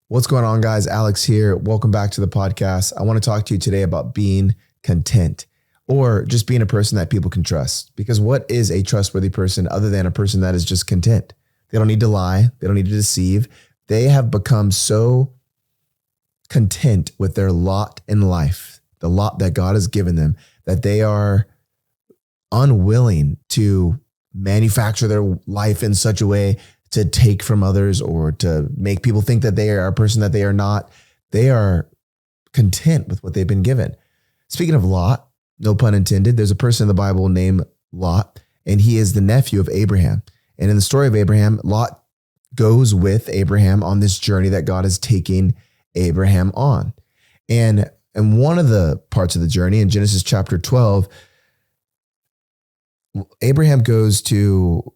What's going on, guys? Alex here. Welcome back to the podcast. I want to talk to you today about being content, or just being a person that people can trust. Because what is a trustworthy person other than a person that is just content? They don't need to lie. They don't need to deceive. They have become so content with their lot in life, the lot that God has given them, that they are unwilling to manufacture their life in such a way to take from others or to make people think that they are a person that they are not. They are content with what they've been given. Speaking of Lot, no pun intended, there's a person in the Bible named Lot, and he is the nephew of Abraham. And in the story of Abraham, Lot goes with Abraham on this journey that God is taking Abraham on. And one of the parts of the journey in Genesis chapter 12, Abraham goes to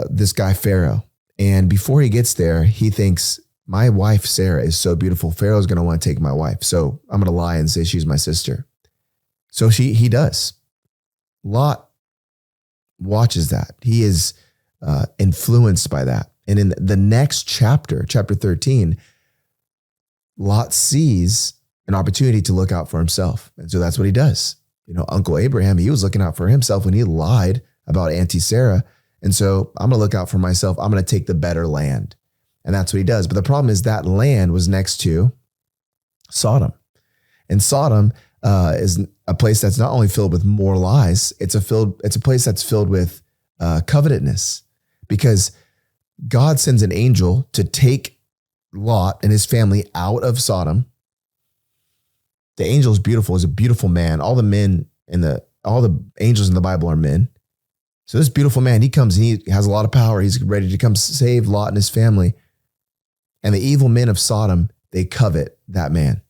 this guy, Pharaoh. And before he gets there, he thinks, my wife, Sarah, is so beautiful. Pharaoh's going to want to take my wife. So I'm going to lie and say she's my sister. So he does. Lot watches that. He is influenced by that. And in the next chapter, chapter 13, Lot sees an opportunity to look out for himself. And so that's what he does. You know, Uncle Abraham, he was looking out for himself when he lied about Auntie Sarah. And so I'm going to look out for myself. I'm going to take the better land. And that's what he does. But the problem is that land was next to Sodom. And Sodom is a place that's not only filled with more lies, it's a place that's filled with covetousness, because God sends an angel to take Lot and his family out of Sodom. The angel is beautiful. He's a beautiful man. All the angels in the Bible are men. So this beautiful man, he comes and he has a lot of power. He's ready to come save Lot and his family. And the evil men of Sodom, they covet that man.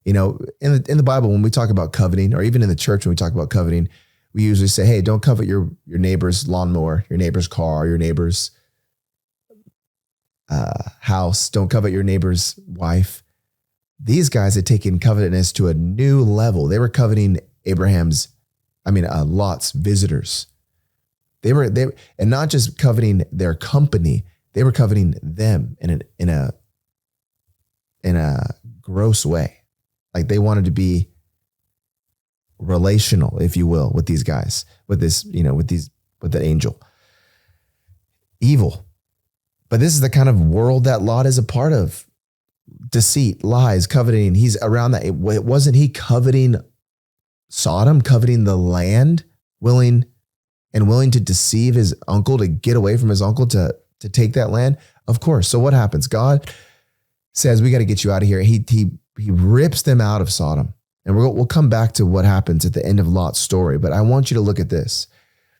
You know, in the Bible, when we talk about coveting, or even in the church, when we talk about coveting, we usually say, hey, don't covet your neighbor's lawnmower, your neighbor's car, your neighbor's house. Don't covet your neighbor's wife. These guys had taken covetousness to a new level. They were coveting Lot's visitors. They and not just coveting their company, they were coveting them in a gross way. Like they wanted to be relational, if you will, with these guys, with the angel. Evil. But this is the kind of world that Lot is a part of. Deceit, lies, coveting. He's around that. Wasn't he coveting Sodom, coveting the land, willing to deceive his uncle, to get away from his uncle, to take that land? Of course. So what happens? God says, we got to get you out of here. He rips them out of Sodom. And we'll come back to what happens at the end of Lot's story. But I want you to look at this.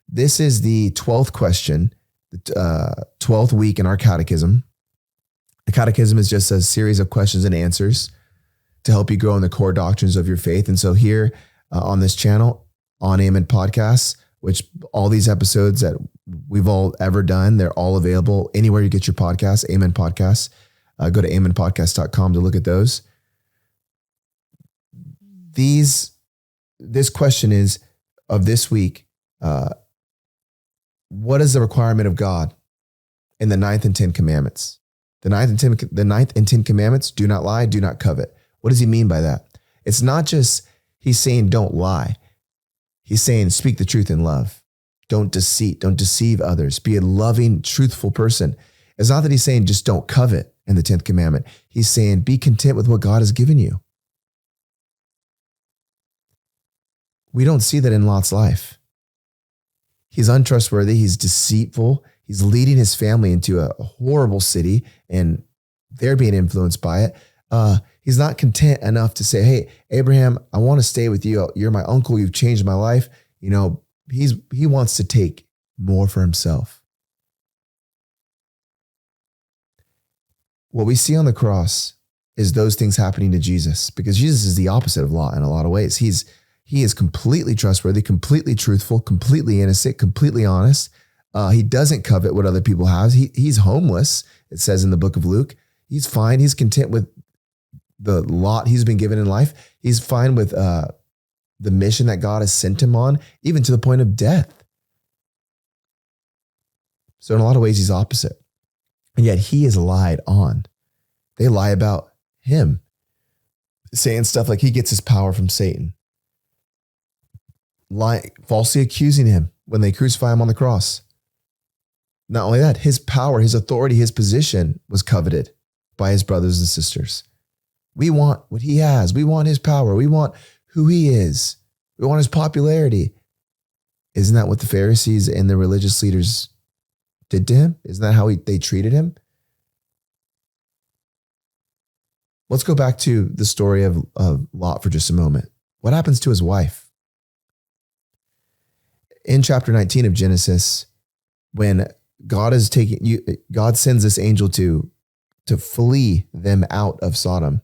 This is the 12th question, the 12th week in our catechism. The catechism is just a series of questions and answers to help you grow in the core doctrines of your faith. And so here on this channel, on Amen Podcasts, which all these episodes that we've all ever done, they're all available anywhere you get your podcasts, Amen Podcasts. Go to amenpodcast.com to look at those. This question is of this week. What is the requirement of God in the 9th and 10th commandments? The ninth and 10 commandments: do not lie, do not covet. What does he mean by that? It's not just he's saying don't lie. He's saying speak the truth in love. Don't deceive others. Be a loving, truthful person. It's not that he's saying just don't covet in the 10th commandment. He's saying be content with what God has given you. We don't see that in Lot's life. He's untrustworthy. He's deceitful. He's leading his family into a horrible city, and they're being influenced by it. He's not content enough to say, hey, Abraham, I want to stay with you. You're my uncle. You've changed my life. You know, he wants to take more for himself. What we see on the cross is those things happening to Jesus, because Jesus is the opposite of Lot in a lot of ways. He is completely trustworthy, completely truthful, completely innocent, completely honest. He doesn't covet what other people have. He's homeless, it says in the book of Luke. He's fine. He's content with the lot he's been given in life. He's fine with the mission that God has sent him on, even to the point of death. So in a lot of ways, he's opposite. And yet he is lied on. They lie about him, saying stuff like he gets his power from Satan. Falsely accusing him when they crucify him on the cross. Not only that, his power, his authority, his position was coveted by his brothers and sisters. We want what he has. We want his power. We want who he is. We want his popularity. Isn't that what the Pharisees and the religious leaders did to him? Isn't that how they treated him? Let's go back to the story of Lot for just a moment. What happens to his wife? In chapter 19 of Genesis, when God sends this angel to flee them out of Sodom.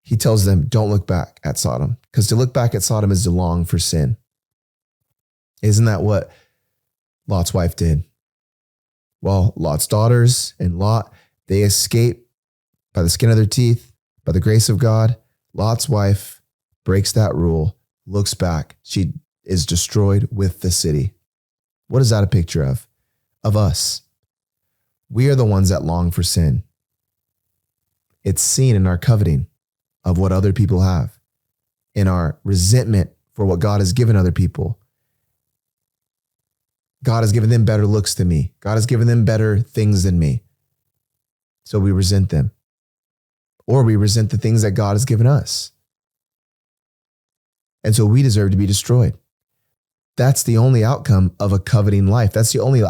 He tells them, don't look back at Sodom, because to look back at Sodom is to long for sin. Isn't that what Lot's wife did? Well, Lot's daughters and Lot, they escape by the skin of their teeth, by the grace of God. Lot's wife breaks that rule, looks back. She is destroyed with the city. What is that a picture of? Of us. We are the ones that long for sin. It's seen in our coveting of what other people have, in our resentment for what God has given other people. God has given them better looks than me. God has given them better things than me. So we resent them. Or we resent the things that God has given us. And so we deserve to be destroyed. That's the only outcome of a coveting life. That's the only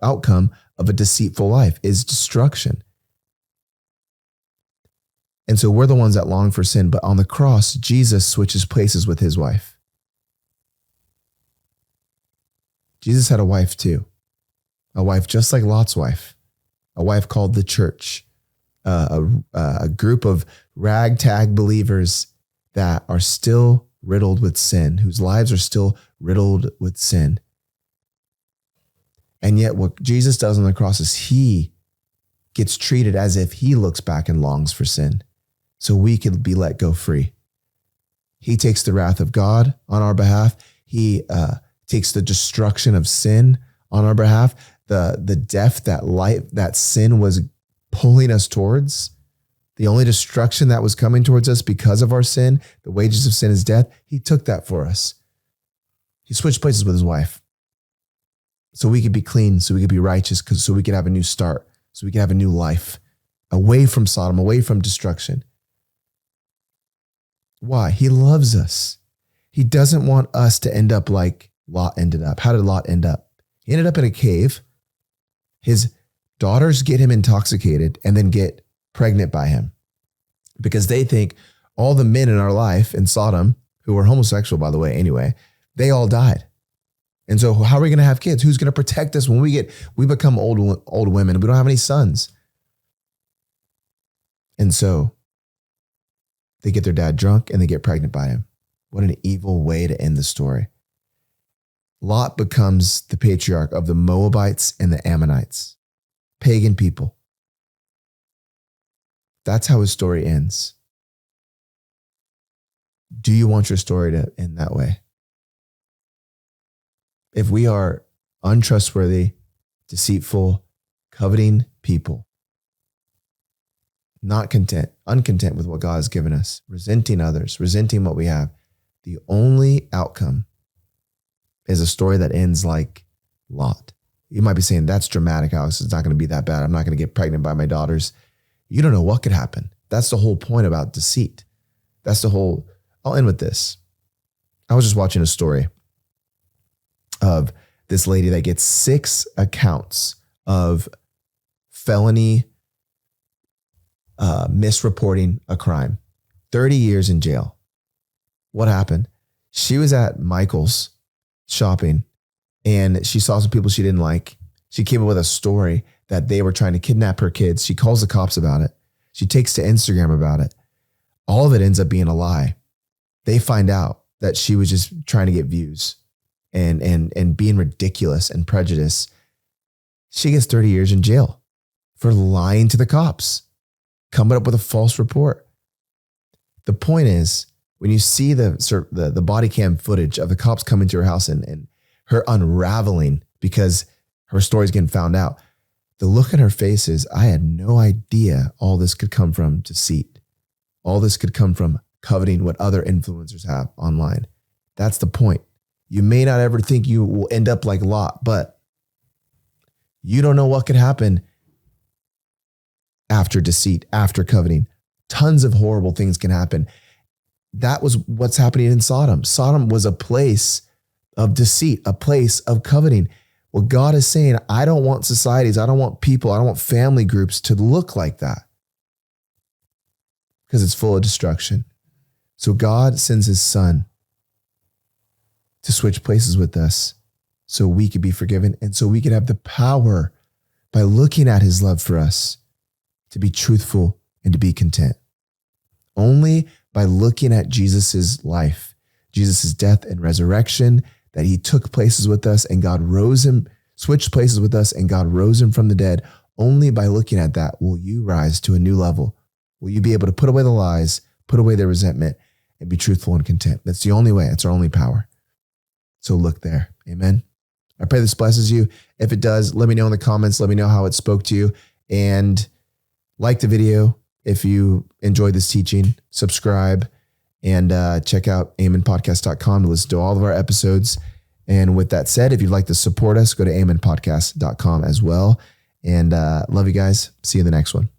outcome of a deceitful life, is destruction. And so we're the ones that long for sin. But on the cross, Jesus switches places with his wife. Jesus had a wife too. A wife just like Lot's wife. A wife called the church. A group of ragtag believers that are still riddled with sin, whose lives are still riddled with sin. And yet what Jesus does on the cross is he gets treated as if he looks back and longs for sin, so we can be let go free. He takes the wrath of God on our behalf. He takes the destruction of sin on our behalf. The death that sin was pulling us towards, the only destruction that was coming towards us because of our sin, the wages of sin is death. He took that for us. He switched places with his wife, so we could be clean, so we could be righteous, so we could have a new start, so we could have a new life, away from Sodom, away from destruction. Why? He loves us. He doesn't want us to end up like Lot ended up. How did Lot end up? He ended up in a cave. His daughters get him intoxicated and then get pregnant by him, because they think all the men in our life in Sodom, who were homosexual, by the way, anyway, they all died. And so how are we going to have kids? Who's going to protect us when we become old women and we don't have any sons? And so they get their dad drunk and they get pregnant by him. What an evil way to end the story. Lot becomes the patriarch of the Moabites and the Ammonites, pagan people. That's how his story ends. Do you want your story to end that way? If we are untrustworthy, deceitful, coveting people, not uncontent with what God has given us, resenting others, resenting what we have, the only outcome is a story that ends like Lot. You might be saying, that's dramatic, Alex. It's not going to be that bad. I'm not going to get pregnant by my daughters. You don't know what could happen. That's the whole point about deceit. I'll end with this. I was just watching a story of this lady that gets 6 accounts of felony misreporting a crime, 30 years in jail. What happened? She was at Michael's shopping and she saw some people she didn't like. She came up with a story that they were trying to kidnap her kids. She calls the cops about it. She takes to Instagram about it. All of it ends up being a lie. They find out that she was just trying to get views and being ridiculous and prejudiced. She gets 30 years in jail for lying to the cops, coming up with a false report. The point is, when you see the body cam footage of the cops coming to her house and her unraveling because her story's getting found out, The look on her face is, I had no idea all this could come from deceit. All this could come from coveting what other influencers have online. That's the point. You may not ever think you will end up like Lot, but you don't know what could happen after deceit, after coveting. Tons of horrible things can happen. That was what's happening in Sodom. Sodom was a place of deceit, a place of coveting. What God is saying, I don't want societies, I don't want people, I don't want family groups to look like that because it's full of destruction. So God sends his son to switch places with us so we could be forgiven and so we could have the power by looking at his love for us to be truthful and to be content. Only by looking at Jesus's life, Jesus's death and resurrection, that he took places with us and God rose him, switched places with us and God rose him from the dead. Only by looking at that will you rise to a new level. Will you be able to put away the lies, put away the resentment, and be truthful and content? That's the only way. It's our only power. So look there. Amen. I pray this blesses you. If it does, let me know in the comments. Let me know how it spoke to you. And like the video if you enjoyed this teaching. Subscribe and check out amenpodcast.com to listen to all of our episodes. And with that said, if you'd like to support us, go to amenpodcast.com as well. And love you guys. See you in the next one.